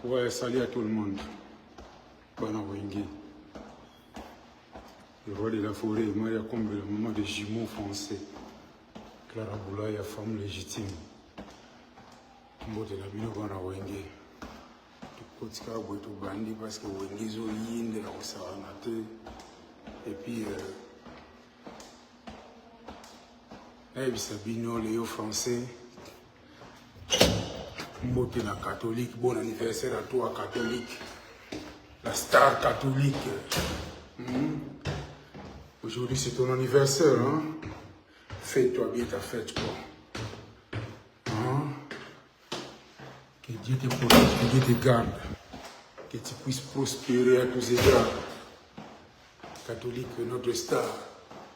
Ouais, salut à tout le monde. Bana Wengi. Le roi de la forêt, Maria Combe, le maman des jumeaux français. Clara Boulaya, femme légitime. Mbote la bino Bana Wengi. Tout kotika boito bandi parce que Wengi zo yinde la osaranate. Et puis, Sabino, Léo français. Mbote la catholique, bon anniversaire à toi catholique. La star catholique. Aujourd'hui c'est ton anniversaire, hein? Fais-toi bien ta fête, quoi. Hein? Que Dieu te protège, que Dieu te garde. Que tu puisses prospérer à tous égards. Catholique, notre star.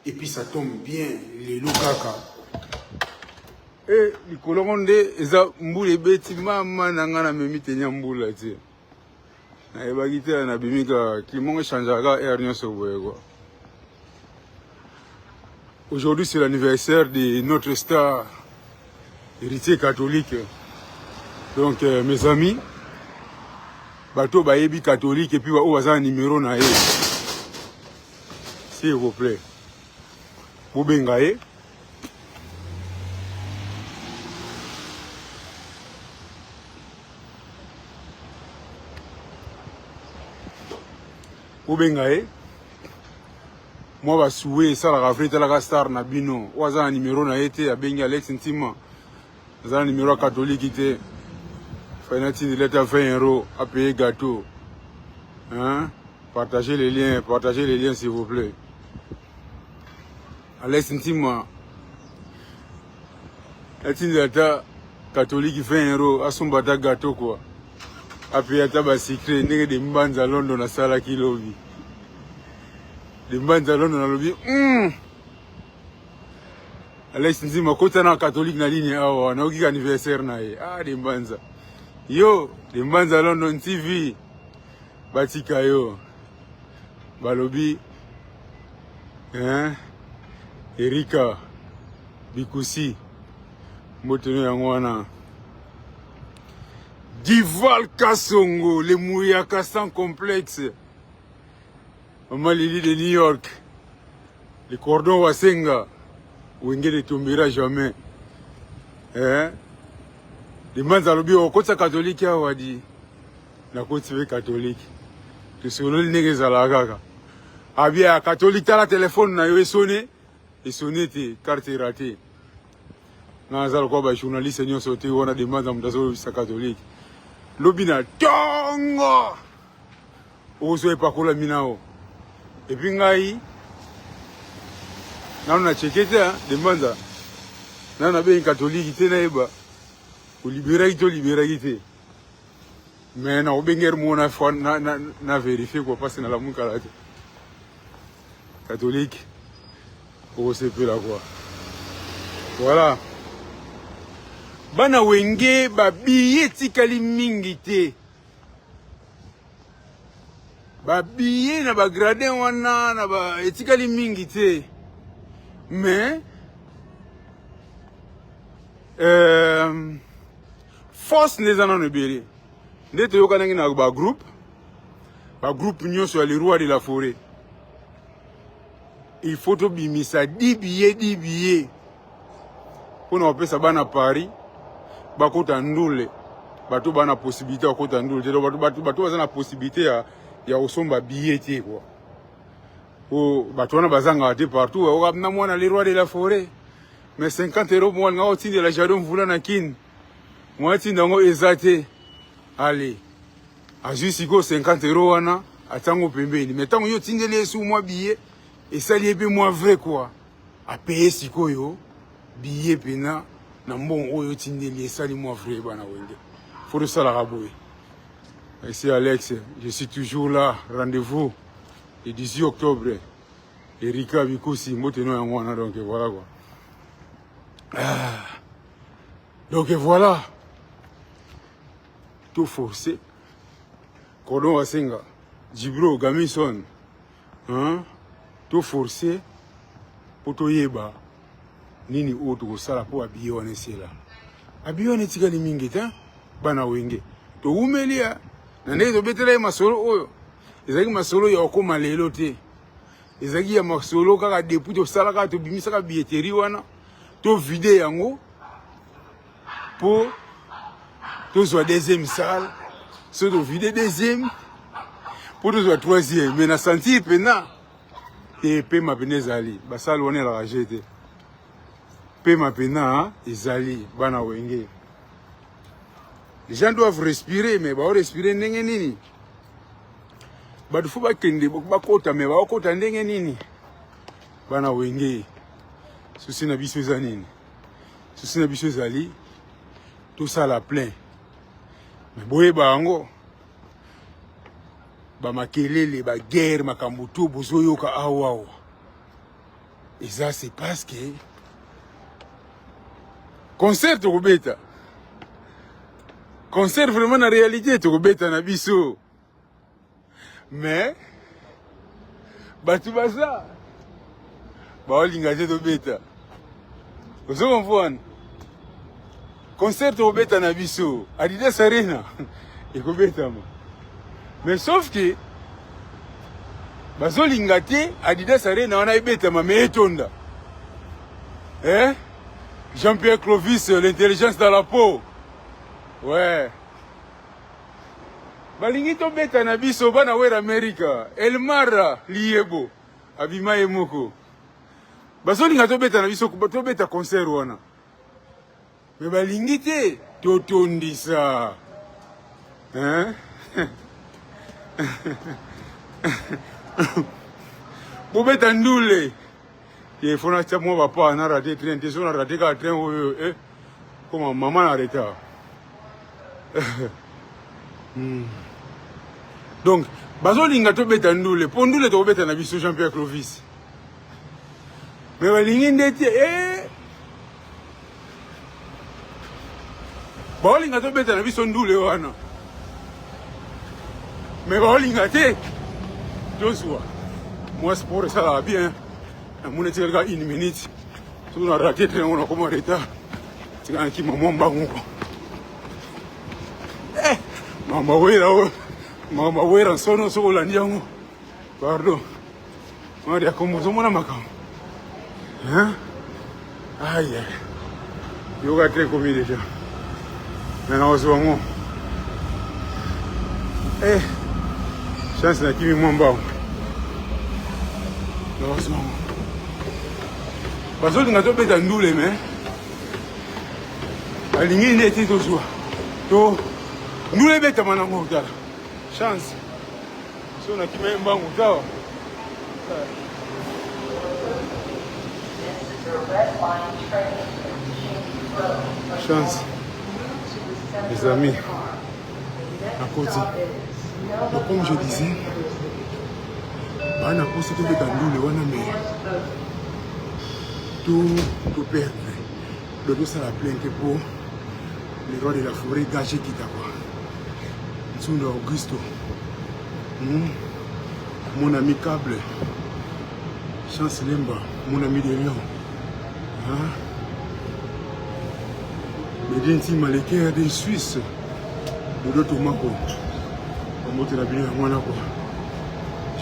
Et puis ça tombe bien, les Lukaka. Eh, les Colomonde, ils ont mboulé bêti, maman, n'a même tenu mboula, tu sais. Et bah, qui t'a n'a bimika, qui m'ont changé à rien sur vous, Aujourd'hui, c'est l'anniversaire de notre star, héritier catholique. Donc, mes amis, bateau baébi catholique et puis on va un numéro na s'il vous plaît. Vous bengaye. Vous bengaye. Moi, je souhaite ça la raflette la star na bino. Ou un numéro na été à Benga Alex Intima. Un numéro catholique qui était. Finati de l'État 20 € à payer gâteau. Hein? Partagez les liens s'il vous plaît. Alex Intima. L'État catholique 20 € à son bata gâteau quoi. À payer à tabac secret. N'est que des mbans à London à Sala qui lobby. Les mbans à London à lobby. Alex Nzima, quand on a un catholique na ligne, on a un anniversaire na ah des mbans. Yo, les mbans à London TV. Batika yo. Balobi. Hein? Erika. Bikusi. Moteno Yangwana. Dival Kassongo, les Mouyaka sans complexe. Maman Lili de New York. Les cordons Wasenga. Wenge ne tombera jamais. Hein? Les Manzalobi, au côté catholique, a dit. La côte catholique. Que sur le nègre Zalagaga. Ah bien, catholique, t'as la téléphone, n'a eu sonné. Et sonné, tes cartes ratées. N'a pas quoi, journaliste, nous sauté, on a des mains dans le catholique. Lobina, tongo! Ozo pas quoi la minao. Et puis, ngaï. On a checké, des mains. On a bien catholique, qui était là. Ou libéralité. Mais on a bien na vérifié quoi parce que dans la mouka là. Catholique. Au CP là quoi. Voilà. Bana wenge ba billet tikali mingi te. Ba billet na ba gradin wana na ba etikali mingi te. Mais force les en ebere. Ndete yoka nangi na ba groupe nyonso les rois de la forêt. Il faut to bimisa 10 billets. Pour nous ça bana Paris, ba kota ndule. Bato bana possibilité à kota ndule. Bato bazana possibilité ya osomba billet te quoi. Oh bato na bazanga te partout, o na mwana les rois de la forêt. Mais 50 € moi nga otindi de la jardin vula na kin. Moi tinda ngo ezate. Allez. A juste 50 € wana atango pembeni. Mais tant yo tindi les sous moi billet et ça lié moi vrai quoi. A payer sikoyo billet pena na mbon oyo tindi les sali moi vrai bana wende. Faut ça la raboyer. Ici Alex, je suis toujours là, rendez-vous le 18 octobre. Erika Bikusi moteno yangwana donc voilà quoi. Donc voilà. Tout forcé. Cordon Wasenga. Jibro Gamison. Hein? Tout forcé. Pour tout yeba. Nini auto sala pour habiller on est là. Habiller on est tigani mingita. Bana wenge. To umelia. Nande to betela masolo oyo. Ezaki masolo ya okoma lelo te. Ezaki ya masolo kaka depuis to sala kaka to bimisa ka billetterie wana. To vide yango pour to soit deuxième salle. So to vide deuxième pour to soit troisième. Mais na sentir pena et pe ma pena ezali. Basali wana la rajete. Pe ma pena ezali bana wenge. Les gens doivent respirer, mais ils respirer ndenge nini. Faut pas kende bakota mais bakota ndenge nini. Bana wenge. Souci na biso zanini. Souci na biso zali. Tout ça la plein. Mais boye bango. Ba makelele ba guerre makambutu bozoyoka awa. Et ça c'est parce que concert au bêta. Concert vraiment la réalité to beta na biso. Mais batu baza ba olingaje to beta. Vous comprenez? Concert to beta na biso, Adidas Arena et ko beta ma. Mais sauf que bazo lingate Adidas Arena on a beta ma mais etonda. Jean-Pierre Clovis, l'intelligence dans la peau. Ouais. Balingi to beta na biso bana wera America. Elmara liebo. Abima emoko. Bazolinga to beta na biso to beta concert wana. Mais balingi te to tondisa. Bo beta ndule. Il faut na tchamo va pas na raté train, te sona raté ka train comment maman a arrêté. Donc, bazolinga to beta ndule, pondule to beta na biso Jean-Pierre Clovis. Mais balingi ndete balinga to beta na biso ndule wana. Mais balinga te Joshua. Moi sport ça va bien. Mon était là une minute. Tout on a raté très on a comme retard. C'est quand qui maman bango. Mama wera sono so la ndiango. Pardon. On a comme zo mona makam. Aïe. Yo ga très comme déjà. Maintenant on se voit. Chance na kimi mwamba. Non. Bazolinga to beta ndule mais alingi neti to joie. To ndule beta manango utala. Chance. So na kimi mbangu utawa. Chance. Les amis. À côté. Donc, comme je disais, on a posé tout le temps, tout perdre. Le dos à la plainte pour les rois de la forêt gâchés qui t'avoir. Sous Augusto, mon ami Câble, Chance Lemba, mon ami de Lyon. Medinti Malekère de Suisse, Dodo Tomako.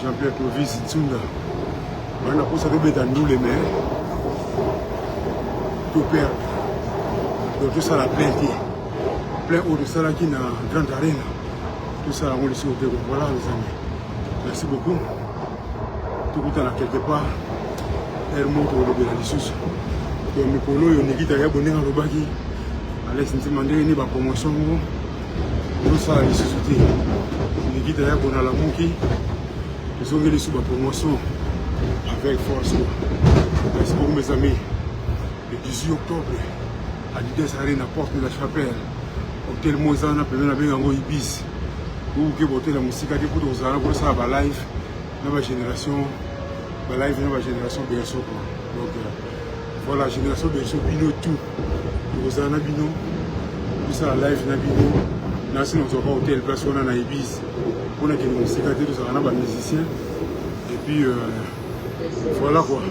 Jean-Pierre Clovis Tsunda. On a posé de bêta nous les mains. Tout perdre. Donc tout ça la plainte. Plein haut de ça là qui n'a grande arène. Tout ça on le sait au début. Voilà les amis. Merci beaucoup. Tout le temps quelque part. Elle monte au début de la dissous. Donc mes polos, on est dit à y abonner à l'obagi. Allez, si tu demandes une promotion. Tout ça la dissous. Les guides d'ailleurs qu'on a la monkey, ils ont gagné sous la promotion avec force. Merci beaucoup mes amis. Le 18 octobre, Adidas Arena, porte de la chapelle, Hôtel Mozana, Pemena Bengango Ibis. Vous qui votez la musique, à dire pour vous allez pour ça, la live, la génération, la live, la génération Berceau. Donc voilà, la génération Berceau, Bino tout. Vous allez Bino, tout ça, la live, Bino. Nous avons un hôtel, place on a Ibis. On a des musiciens, des musiciens. Et puis voilà quoi.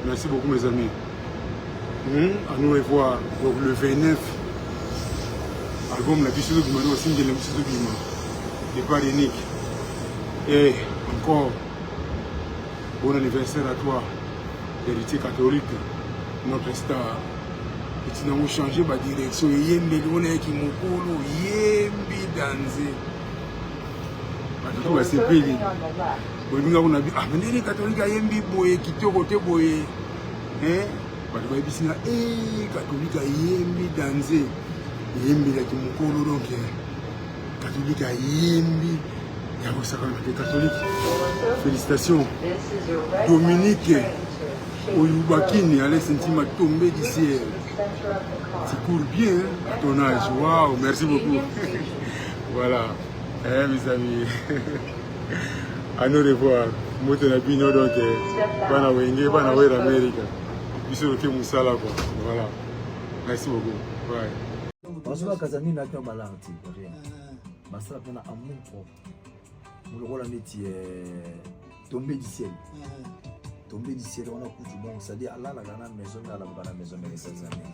Merci beaucoup mes amis. À nous revoir donc, le 29 album la biso bima do single la biso bima départ unique. Et encore bon anniversaire à toi, l'héritier catholique, notre star. Et tu n'as changé ma direction. Yembi lona ki mokolo yembi danser. Tout va se payer. Bon nous on a dit ah mais les catholiques yembi boye kitoko te boye. Hein? Ba ba bisina catholique yembi danser. Yembi la ki mokolo donc catholique yembi. Ya ko saka na catholique. Félicitations. Dominique Oyubakini allez sentir tomber du ciel. Tu cours bien à ton âge. Waouh, merci beaucoup. Voilà. Mes amis. À nous revoir. Moi, je suis venu donc. Bana Wenge, Bana Wenge America. Puis sur le film Moussala quoi. Voilà. Merci beaucoup. Bye. Parce que Kazami n'a qu'un malin pour rien. Parce qu'on a un amour propre. Nous le rôle en est tombé du ciel. Tombé du ciel, on a coutu bon, c'est-à-dire Allah la grande maison, la maison, mais les amis.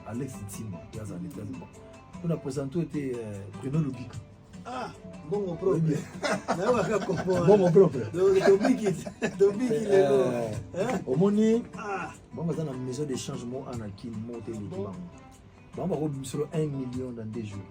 Alex Timo, qui a zani tellement. On a présenté Bruno Lubic. Ah, bon mon propre. Bon mon propre. Tobic, il est là. Au moni, bon, dans la maison de changement, on a qui monte les gens. Bon, on va revenir sur 1 million dans 2 jours.